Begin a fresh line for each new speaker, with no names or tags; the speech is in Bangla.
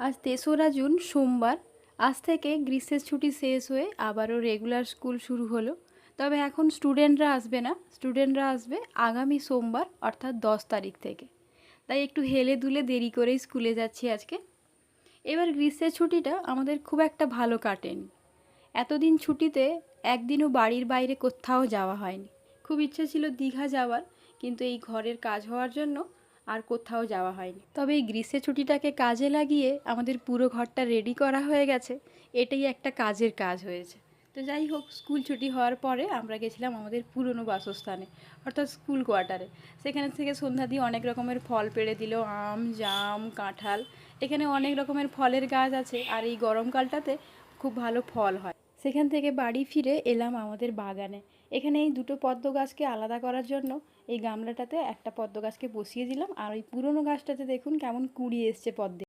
আজ ৩রা জুন সোমবার। আজ থেকে গ্রীষ্মের ছুটি শেষ হয়ে আবারও রেগুলার স্কুল শুরু হলো। তবে এখন স্টুডেন্টরা আসবে না, স্টুডেন্টরা আসবে আগামী সোমবার অর্থাৎ 10 তারিখ থেকে। তাই একটু হেলে দুলে দেরি করেই স্কুলে যাচ্ছি আজকে। এবার গ্রীষ্মের ছুটিটা আমাদের খুব একটা ভালো কাটেনি। এতদিন ছুটিতে একদিনও বাড়ির বাইরে কোথাও যাওয়া হয়নি। খুব ইচ্ছে ছিল দীঘা যাওয়ার, কিন্তু এই ঘরের কাজ হওয়ার জন্য আর কোথাও যাওয়া হয়নি। তবে এই গ্রীষ্মের ছুটিটাকে কাজে লাগিয়ে আমাদের পুরো ঘরটা রেডি করা হয়ে গেছে। এটাই একটা কাজের কাজ হয়েছে। তো যাই হোক, স্কুল ছুটি হওয়ার পরে আমরা গেছিলাম আমাদের পুরনো বাসস্থানে, অর্থাৎ স্কুল কোয়ার্টারে। সেখানে থেকে সন্ধ্যা দিয়ে অনেক রকমের ফল পেড়ে দিল, আম, জাম, কাঁঠাল। এখানে অনেক রকমের ফলের গাছ আছে, আর এই গরমকালটাতে খুব ভালো ফল হয়। সেখান থেকে বাড়ি ফিরে এলাম আমাদের বাগানে। এখানে এই দুটো পদ্ম গাছকে আলাদা করার জন্য এই গামলাটাতে একটা পদ্ম গাছকে বসিয়ে দিলাম, আর ওই পুরনো গাছটাতে দেখুন কেমন কুঁড়ি এসছে পদ্মে।